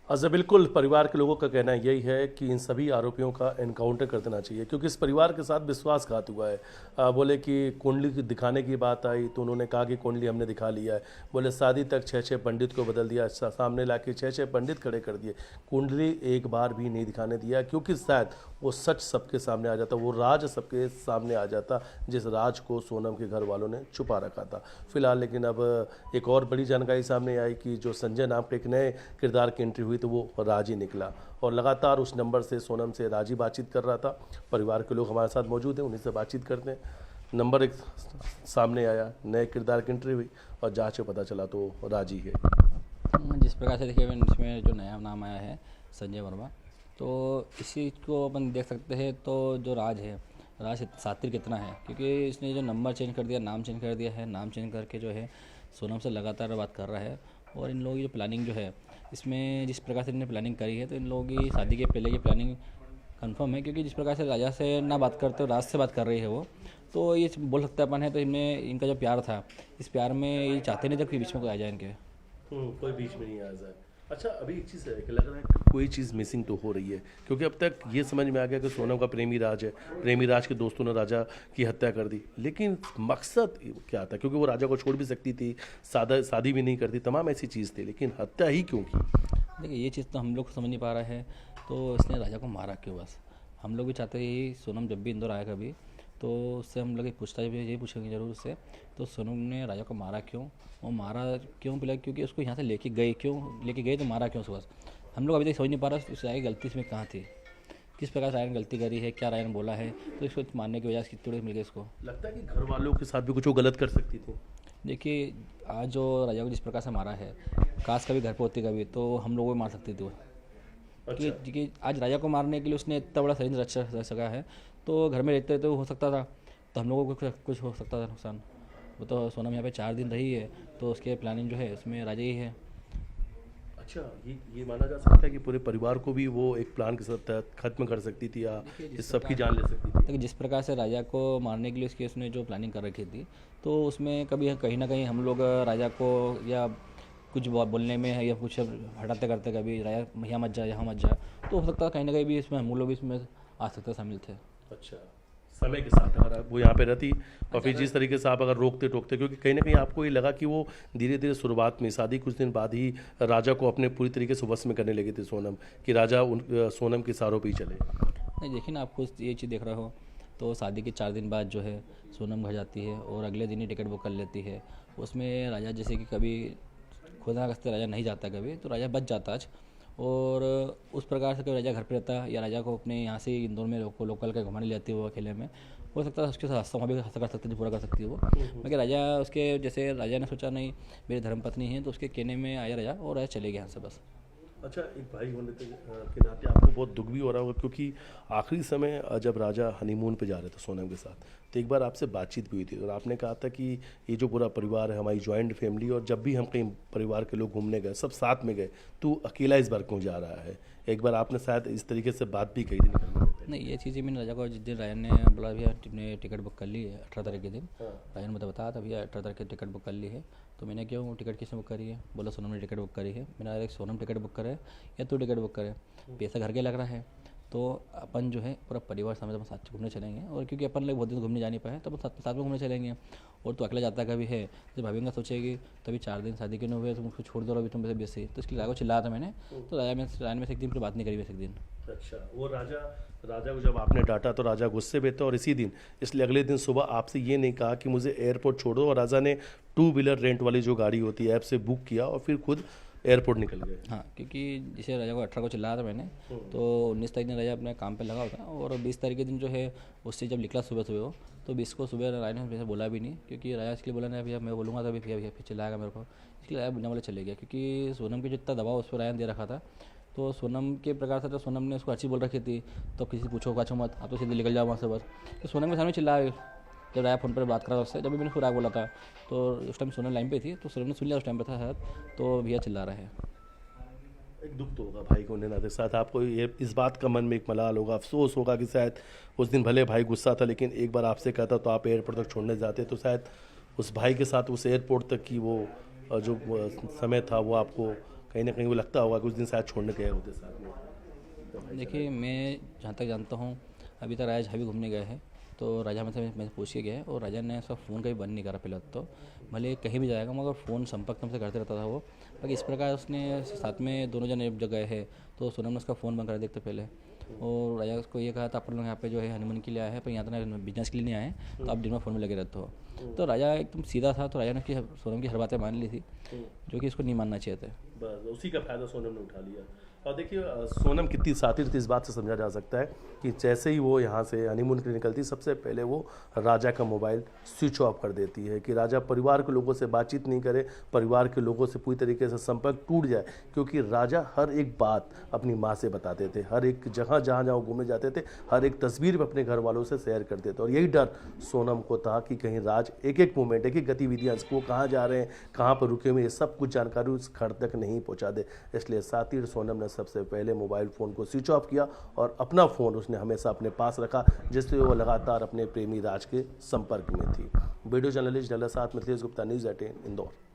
अच्छा, बिल्कुल परिवार के लोगों का कहना यही है कि इन सभी आरोपियों का एनकाउंटर कर देना चाहिए, क्योंकि इस परिवार के साथ विश्वासघात हुआ है। बोले कि कुंडली दिखाने की बात आई तो उन्होंने कहा कि कुंडली हमने दिखा लिया है। बोले शादी तक छः छः पंडित को बदल दिया, सामने ला के छः छः पंडित खड़े कर दिए, कुंडली एक बार भी नहीं दिखाने दिया, क्योंकि शायद वो सच सबके सामने आ जाता, वो राज सबके सामने आ जाता जिस राज को सोनम के घर वालों ने छुपा रखा था। फिलहाल लेकिन अब एक और बड़ी जानकारी सामने आई कि जो संजय नाम के एक नए किरदार की एंट्री हुई तो वो राजी निकला, और लगातार उस नंबर से सोनम से राजी बातचीत कर रहा था। परिवार के लोग हमारे साथ मौजूद हैं, उन्हीं से बातचीत करते हैं। नंबर एक सामने आया, नए किरदार की एंट्री हुई और जांच में पता चला तो राजी है। जिस प्रकार से देखिए इसमें जो नया नाम आया है संजय वर्मा, तो इसी को अपन देख सकते हैं। तो जो राज शातिर कितना है, क्योंकि इसने जो नंबर चेंज कर दिया, नाम चेंज कर दिया है, नाम चेंज करके जो है सोनम से लगातार बात कर रहा है। और इन लोगों की जो प्लानिंग जो है, इसमें जिस प्रकार से इन्होंने प्लानिंग करी है, तो इन लोगों की शादी के पहले की प्लानिंग कंफर्म है। क्योंकि जिस प्रकार से राजा से ना बात करते हो, राज से बात कर रही है वो, तो ये बोल सकते अपन है। तो इनमें इनका जो प्यार था, इस प्यार में ये चाहते नहीं जब कि बीच में कोई आ जाए इनके। कोई बीच में नहीं आ जाए। अच्छा, अभी एक चीज़ है कि लग रहा है कि कोई चीज़ मिसिंग तो हो रही है, क्योंकि अब तक ये समझ में आ गया कि सोनम का प्रेमी राज है, प्रेमी राज के दोस्तों ने राजा की हत्या कर दी, लेकिन मकसद क्या था? क्योंकि वो राजा को छोड़ भी सकती थी, शादी भी नहीं करती, तमाम ऐसी चीज़ थी, लेकिन हत्या ही क्यों की? देखिए ये चीज़ तो हम लोग समझ नहीं पा रहे हैं। तो इसने राजा को मारा क्यों? बस हम लोग भी चाहते हैं यही, सोनम जब भी इंदौर आया कभी, तो उससे हम लोग एक पूछताछ भी यही पूछेंगे जरूर उससे। तो सोनम ने राजा को मारा क्यों, वो मारा क्यों पहले, क्योंकि उसको यहाँ से लेके गए क्यों, लेके गए तो मारा क्यों? बस हम लोग अभी तक समझ नहीं पा रहा उस राय गलती इसमें कहाँ थी, किस प्रकार राय ने गलती करी है, क्या राय ने बोला है, तो इसको मारने की वजह से कितने मिल गए इसको। लगता है कि घर वालों के साथ भी कुछ वो गलत कर सकती थी। देखिए आज जो राजा को जिस प्रकार से मारा है, काश कभी घर पर होती कभी, तो हम लोगों को मार सकती थी वो। अच्छा। कि आज राजा को मारने के लिए उसने इतना बड़ा षड्यंत्र रच सका है, तो घर में रहते तो हो सकता था, तो हम लोगों को कुछ हो सकता था नुकसान। वो तो सोनम यहाँ पे 4 दिन रही है, तो उसके प्लानिंग जो है उसमें राजा ही है। अच्छा, ये माना जा सकता है कि पूरे परिवार को भी वो एक प्लान के साथ तहत खत्म कर सकती थी, या इस सबकी जान ले सकती थी। लेकिन जिस प्रकार से राजा को मारने के लिए उसने जो प्लानिंग कर रखी थी, तो उसमें कभी कहीं ना कहीं हम लोग राजा को या कुछ बोलने में या कुछ हटाते करते कभी राजा यहाँ मत जा, यहाँ मत जा, तो हो सकता है कहीं ना कहीं भी इसमें हम लोग भी इसमें आ सकते शामिल थे। अच्छा, समय के साथ अगर वो यहाँ पे रहती और फिर जिस तरीके से आप अगर रोकते टोकते, क्योंकि कहीं ना कहीं आपको ये लगा कि वो धीरे धीरे शुरुआत में शादी कुछ दिन बाद ही राजा को अपने पूरी तरीके से वश में करने लगी थी सोनम, कि राजा सोनम के इशारों पे ही चले। नहीं देखिए ना, आप खुद ये चीज़ देख रहे हो, तो शादी के 4 दिन बाद जो है सोनम घर जाती है और अगले दिन ही टिकट बुक कर लेती है। उसमें राजा जैसे कि कभी खुदा ना करते राजा नहीं जाता कभी, तो राजा बच जाता आज। और उस प्रकार से कभी राजा घर पे रहता, या राजा को अपने यहाँ से इंदौर में लोकल का घुमाने ले जाती है वो अकेले में, हो सकता है उसके साथ वहाँ भी हंसा कर सकती थी, पूरा कर सकती है वो। मगर राजा उसके जैसे राजा ने सोचा नहीं मेरी धर्मपत्नी है, तो उसके कहने में आया राजा, और राजा चले गए यहाँ से बस। अच्छा, एक भाई होने के नाते आपको बहुत दुख भी हो रहा होगा, क्योंकि आखिरी समय जब राजा हनीमून पे जा रहे थे सोनम के साथ, तो एक बार आपसे बातचीत भी हुई थी और आपने कहा था कि ये जो पूरा परिवार है, हमारी जॉइंट फैमिली, और जब भी हम कहीं परिवार के लोग घूमने गए सब साथ में गए, तो अकेला इस बार क्यों जा रहा है? एक बार आपने शायद इस तरीके से बात भी कही थी निकलने से पहले। नहीं ये चीज़ें मैंने राजा को जिस दिन राजा ने बोला भैया तुमने टिकट बुक कर ली है 18 तारीख के दिन, राजा ने मुझे बताया था भैया 18 तारीख की टिकट बुक कर ली है। तो मैंने क्यों टिकट किसने बुक करी है? बोला सोनम ने टिकट बुक करी है। मैंने एक सोनम टिकट बुक करे या तू टिकट बुक करे, पैसा घर के लग रहा है, तो अपन जो है पूरा परिवार समेत अपन साथ घूमने चलेंगे। और क्योंकि अपन लोग बहुत दिन घूमने जा नहीं पाए, तो अपन साथ में घूमने चलेंगे। और तू अकेला जाता कभी है, तो भाभी सोचेगी तभी 4 दिन शादी के नहीं हुए, तुम उसको छोड़ दो अभी तुम बेसी, तो इसके लिए राजा को चिल्लाया था मैंने। तो राजा में से एक दिन फिर बात नहीं करी वैसे एक दिन। अच्छा, वो राजा को जब आपने डांटा तो राजा गुस्से में थे, और इसी दिन, इसलिए अगले दिन सुबह आपसे ये नहीं कहा कि मुझे एयरपोर्ट छोड़ो, और राजा ने 2 व्हीलर रेंट वाली जो गाड़ी होती है ऐप से बुक किया और फिर खुद एयरपोर्ट निकल गए। हाँ, क्योंकि जैसे राजा को 18 को चिल्लाया था मैंने, तो 19 तारीख ने राजा अपने काम पे लगा होता, और 20 तारीख के दिन जो है उससे जब निकला सुबह सुबह हो, तो 20 को सुबह राजा ने वैसे बोला भी नहीं, क्योंकि राजा इसलिए बोला नहीं भैया मैं बोलूँगा तभी भैया भैया फिर चिल्लाएगा मेरे को, इसलिए राजा बिना बोले चले गया। क्योंकि सोनम के जितना दबाव उस पर राजा ने दे रखा था, तो सोनम के प्रकार से, तो सोनम ने उसको अच्छी बोल रखी थी, तो किसी पूछो काछो मत, आप तो सीधे निकल जाओ वहाँ से बस। तो सोनम के सामने चिल्लाया जब राजा फ़ोन पर बात करा उससे, जब भी मैंने राग बोला था, तो उस टाइम सोनम लाइन पे थी, तो सोनम ने सुन लिया उस टाइम पे था शायद, तो भैया चिल्ला रहा है। एक दुख तो होगा भाई को होने नाते, साथ आपको ये इस बात का मन में एक मलाल होगा, अफसोस होगा कि शायद उस दिन भले भाई गुस्सा था, लेकिन एक बार आपसे कहता तो आप एयरपोर्ट तक छोड़ने जाते, तो शायद उस भाई के साथ उस एयरपोर्ट तक की वो जो समय था वो आपको कहीं ना कहीं वो लगता होगा कि उस दिन शायद छोड़ने गए होते साथ में। देखिए, मैं जहाँ तक जानता हूँ, अभी तक राजा जहाँ भी घूमने गए हैं तो राजा मैं पूछ के गया है, और राजा ने उसका फ़ोन कभी बंद नहीं करा पहले तो। भले कहीं भी जाएगा मगर फ़ोन संपर्क हमसे करते रहता था वो। बाकी इस प्रकार उसने साथ में दोनों जने जब गए हैं तो सोनम ने उसका फ़ोन बंद करा देखते पहले, और राजा को ये कहा था अपन लोग यहाँ पे जो है हनीमून के लिए आए हैं, पर यहाँ तो बिजनेस के लिए नहीं आए हैं, तो आप दिन में फ़ोन में लगे रहते हो। तो राजा एकदम सीधा था, तो राजा ने सोनम की हर बातें मान ली थी, जो कि इसको नहीं मानना चाहिए था। बस उसी का फायदा सोनम ने उठा लिया। और देखिए सोनम कितनी सातिर थी इस बात से समझा जा सकता है कि जैसे ही वो यहाँ से हनीमून के लिए निकलती सबसे पहले वो राजा का मोबाइल स्विच ऑफ कर देती है कि राजा परिवार के लोगों से बातचीत नहीं करे, परिवार के लोगों से पूरी तरीके से संपर्क टूट जाए, क्योंकि राजा हर एक बात अपनी माँ से बताते थे, हर एक जहाँ जहाँ जहाँ घूमने जाते थे हर एक तस्वीर अपने घर वालों से शेयर करते थे। और यही डर सोनम को था कि कहीं राज एक एक मोमेंट एक एक गतिविधियाँ वो कहाँ जा रहे हैं, कहाँ पर रुके हुए, ये सब कुछ जानकारी उस घर तक नहीं पहुँचा दे। इसलिए सातिर सोनम ने सबसे पहले मोबाइल फ़ोन को स्विच ऑफ किया और अपना फ़ोन उसने हमेशा अपने पास रखा, जिससे वो लगातार अपने प्रेमी राज के संपर्क में थी। वीडियो जर्नलिस्ट डल्ला साथ मिथिलेश गुप्ता, न्यूज़ 18 इंदौर।